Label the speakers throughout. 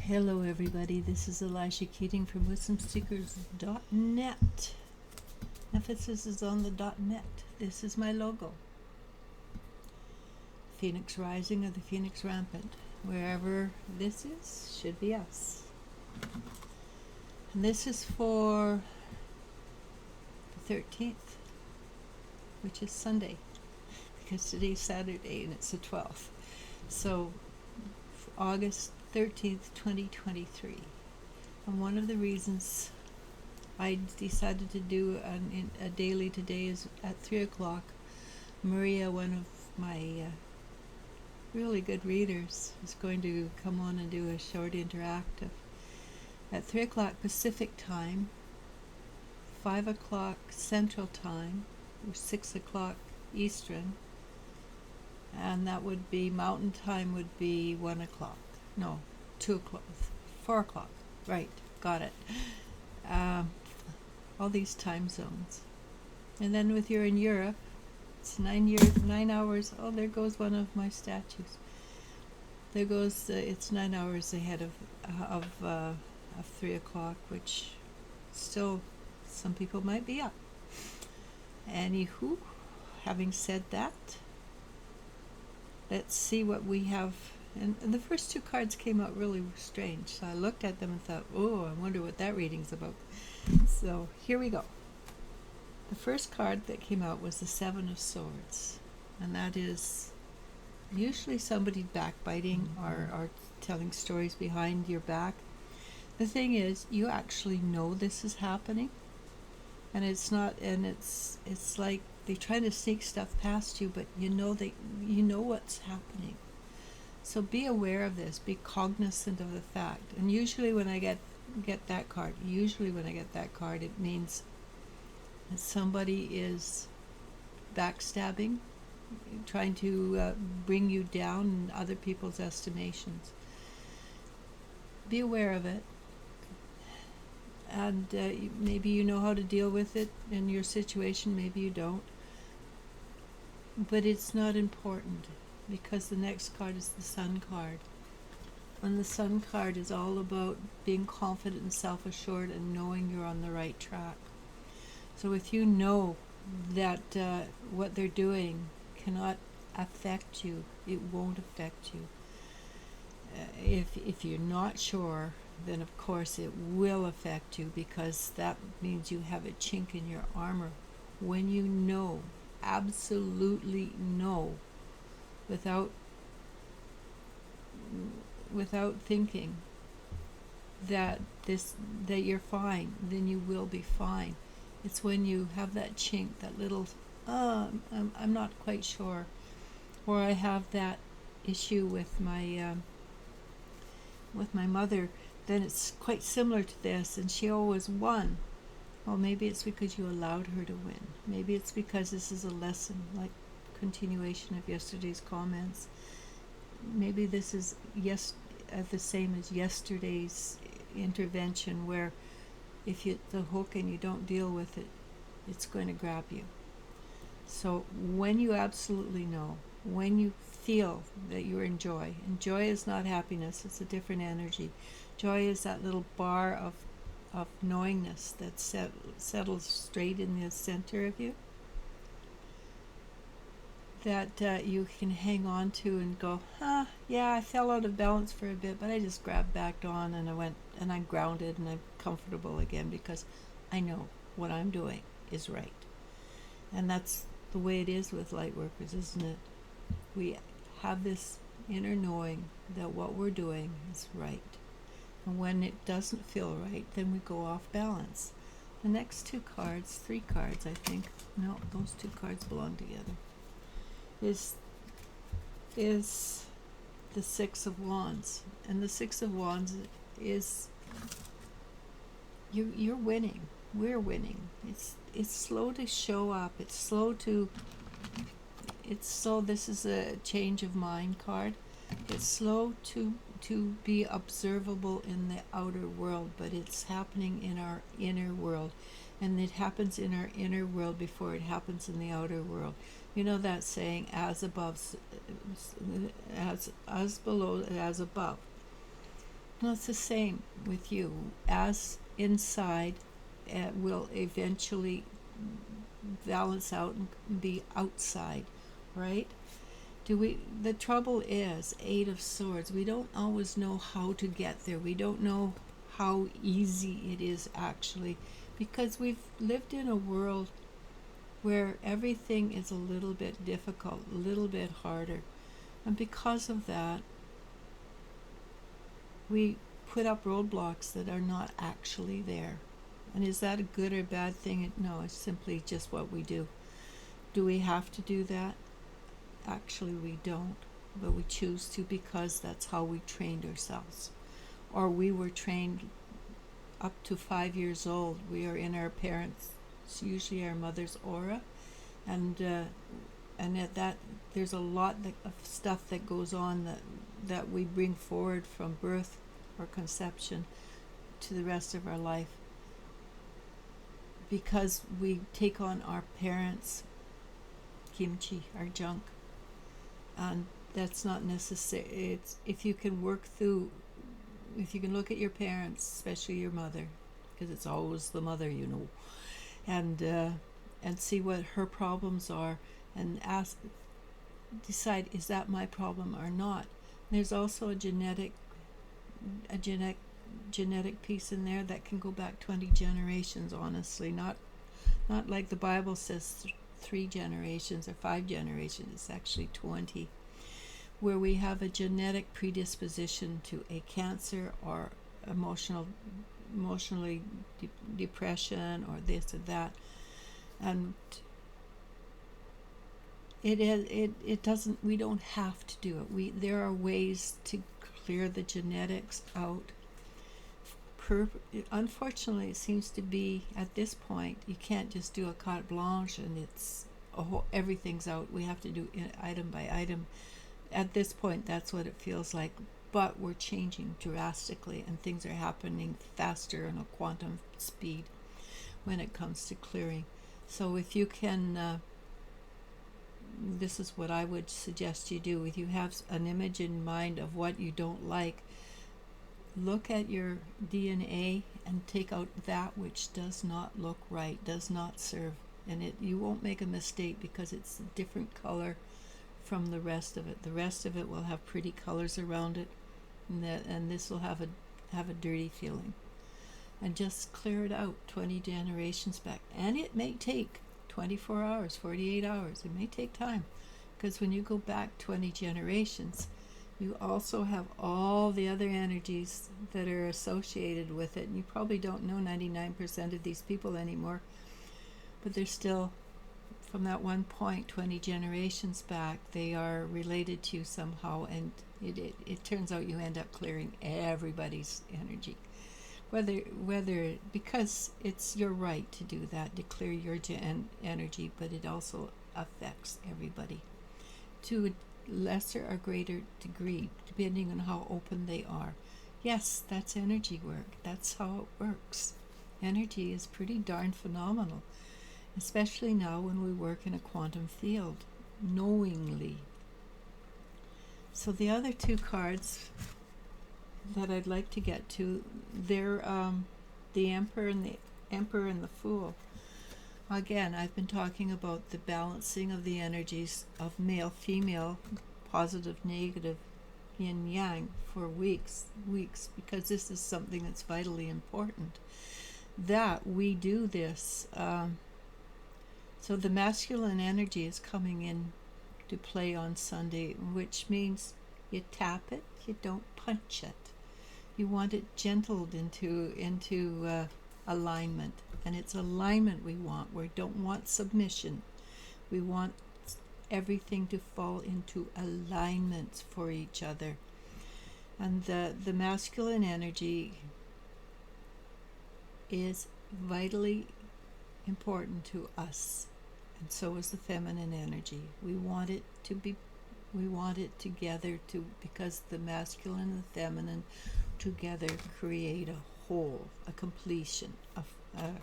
Speaker 1: Hello everybody, this is Eliz Keating from WisdomSeekers.net. Emphasis is on the .net. This is my logo. Phoenix Rising or the Phoenix Rampant. Wherever this is, should be us. And this is for the 13th, which is Sunday, because today's Saturday and it's the 12th. So, August 13th, 2023. And one of the reasons I decided to do a daily today is at 3 o'clock. Maria, one of my really good readers, is going to come on and do a short interactive. At 3 o'clock Pacific time, 5 o'clock Central time, or 6 o'clock Eastern, and that would be Mountain time would be 1 o'clock. No, 2 o'clock, 4 o'clock, right, got it. All these time zones. And then with you're in Europe, it's 9 hours, oh, there goes one of my statues. There goes, it's 9 hours ahead of 3 o'clock, which still, some people might be up. Anywho, having said that, let's see what we have. And the first two cards came out really strange, so I looked at them and thought, oh, I wonder what that reading's about. So here we go. The first card that came out was the Seven of Swords, and that is usually somebody backbiting or telling stories behind your back. The thing is, you actually know this is happening, and it's not, and it's like they're trying to sneak stuff past you, but you know what's happening. So be aware of this, be cognizant of the fact. And usually when I get that card, it means that somebody is backstabbing, trying to bring you down in other people's estimations. Be aware of it. And maybe you know how to deal with it in your situation, maybe you don't. But it's not important, because the next card is the Sun card. And the Sun card is all about being confident and self-assured and knowing you're on the right track. So if you know that what they're doing cannot affect you, it won't affect you. If you're not sure, then of course it will affect you, because that means you have a chink in your armor. When you know, absolutely know, without thinking that you're fine, then you will be fine. It's when you have that chink, that little I'm not quite sure, or I have that issue with my mother, then it's quite similar to this, and she always won. Well, maybe it's because you allowed her to win. Maybe it's because this is a lesson, like continuation of yesterday's comments. Maybe this is the same as yesterday's intervention, where if the hook and you don't deal with it, it's going to grab you. So when you absolutely know, when you feel that you're in joy, and joy is not happiness, it's a different energy. Joy is that little bar of knowingness that settles straight in the center of you, that you can hang on to and go, yeah, I fell out of balance for a bit, but I just grabbed back on, and I went, and I'm grounded, and I'm comfortable again, because I know what I'm doing is right. And that's the way it is with light workers, isn't it? We have this inner knowing that what we're doing is right. And when it doesn't feel right, then we go off balance. The next two cards, 3 cards I think, no, those 2 cards belong together, is the Six of Wands. And the Six of Wands is you're winning. We're winning. It's slow to show up. This is a change of mind card. It's slow to be observable in the outer world, but it's happening in our inner world. And it happens in our inner world before it happens in the outer world. You know that saying, as above, as below, as above. Well, it's the same with you. As inside, it will eventually balance out and be outside, right? The trouble is, Eight of Swords, we don't always know how to get there. We don't know how easy it is actually, because we've lived in a world where everything is a little bit difficult, a little bit harder. And because of that, we put up roadblocks that are not actually there. And is that a good or bad thing? No, it's simply just what we do. Do we have to do that? Actually, we don't, but we choose to because that's how we trained ourselves. Or we were trained up to 5 years old. We are in our parents', it's usually our mother's aura, and at that there's a lot of stuff that goes on that we bring forward from birth or conception to the rest of our life, because we take on our parents' kimchi, our junk, and that's not necessary. It's if you can work through, if you can look at your parents, especially your mother, because it's always the mother, and see what her problems are, and decide, is that my problem or not. There's also a genetic piece in there that can go back 20 generations, honestly, not like the Bible says 3 generations or 5 generations. It's actually 20, where we have a genetic predisposition to a cancer or emotionally depression or this or that, and it doesn't, we don't have to do it. There are ways to clear the genetics out. Unfortunately, it seems to be at this point you can't just do a carte blanche and it's everything's out. We have to do item by item. At this point, that's what it feels like. But we're changing drastically, and things are happening faster on a quantum speed when it comes to clearing. So if you can, this is what I would suggest you do. If you have an image in mind of what you don't like, look at your DNA and take out that which does not look right, does not serve, and you won't make a mistake because it's a different color from the rest of it. The rest of it will have pretty colors around it, and this will have a dirty feeling. And just clear it out 20 generations back. And it may take 24 hours, 48 hours. It may take time, because when you go back 20 generations, you also have all the other energies that are associated with it. And you probably don't know 99% of these people anymore, but they're still, from that one point 20 generations back, they are related to you somehow, and it turns out you end up clearing everybody's energy. Whether because it's your right to do that, to clear your energy, but it also affects everybody to a lesser or greater degree, depending on how open they are. Yes, that's energy work. That's how it works. Energy is pretty darn phenomenal, especially now when we work in a quantum field, knowingly. So the other 2 cards that I'd like to get to, they're the Emperor and the Fool. Again, I've been talking about the balancing of the energies of male, female, positive, negative, yin, yang for weeks, because this is something that's vitally important. That we do this. So the masculine energy is coming in to play on Sunday, which means you tap it, you don't punch it. You want it gentled into alignment, and it's alignment we want. We don't want submission. We want everything to fall into alignment for each other. And the masculine energy is vitally important to us, and so is the feminine energy. We want it together, because the masculine and the feminine together create a whole, a completion. All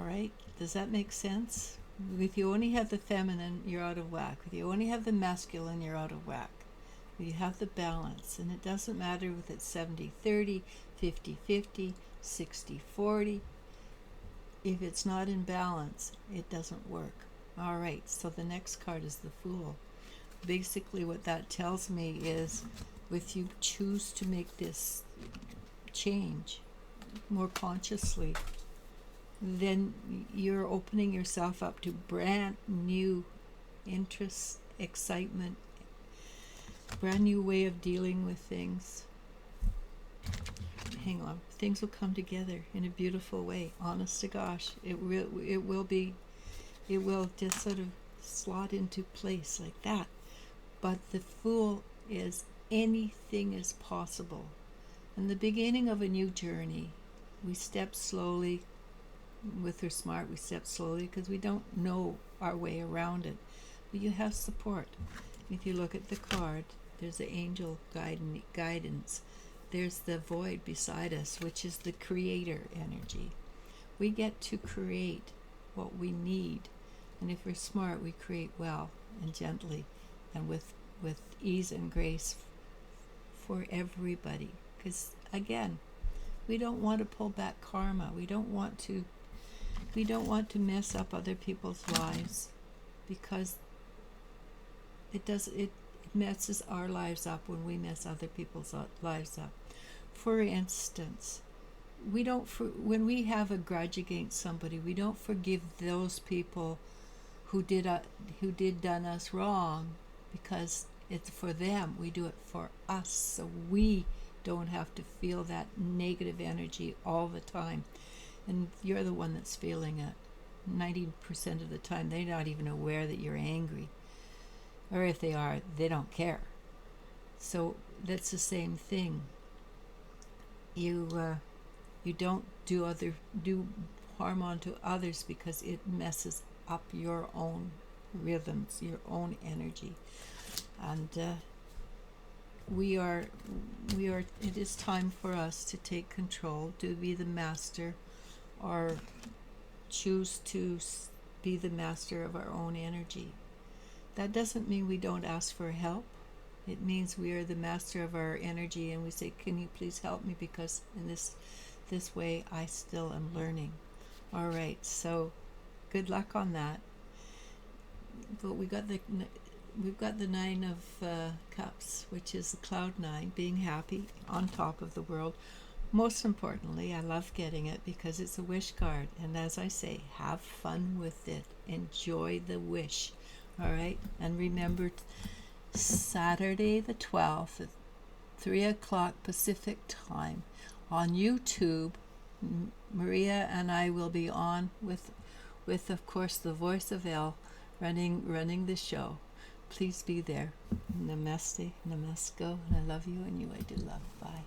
Speaker 1: right, does that make sense? If you only have the feminine, you're out of whack. If you only have the masculine, you're out of whack. You have the balance, and it doesn't matter if it's 70-30, 50-50, 60-40. If it's not in balance, it doesn't work. All right, so the next card is the Fool. Basically, what that tells me is if you choose to make this change more consciously, then you're opening yourself up to brand new interests, excitement, brand new way of dealing with things. Hang on, things will come together in a beautiful way. Honest to gosh, it will just sort of slot into place like that. But the Fool is anything is possible. In the beginning of a new journey, we step slowly. With her smart, we step slowly because we don't know our way around it. But you have support. If you look at the card, there's the angel guidance. There's the void beside us, which is the creator energy. We get to create what we need. And if we're smart, we create well and gently and with ease and grace for everybody. Because, again, we don't want to pull back karma. We don't want to mess up other people's lives, because it messes our lives up when we mess other people's lives up. For instance, when we have a grudge against somebody, we don't forgive those people who did done us wrong, because it's for them. We do it for us, so we don't have to feel that negative energy all the time. And you're the one that's feeling it. 90% of the time, they're not even aware that you're angry. Or if they are, they don't care. So that's the same thing. You don't do harm onto others, because it messes up your own rhythms, your own energy. And it is time for us to take control, to be the master, or choose to be the master of our own energy. That doesn't mean we don't ask for help. It means we are the master of our energy, and we say, can you please help me, because in this way I still am learning. All right, so good luck on that. But we've got the Nine of Cups, which is the cloud nine, being happy, on top of the world. Most importantly, I love getting it because it's a wish card. And as I say, have fun with it. Enjoy the wish. All right? And remember, Saturday the 12th at 3 o'clock Pacific time on YouTube, Maria and I will be on with of course, the voice of El running the show. Please be there. Namaste, namasko, and I love you, and you I do love. Bye.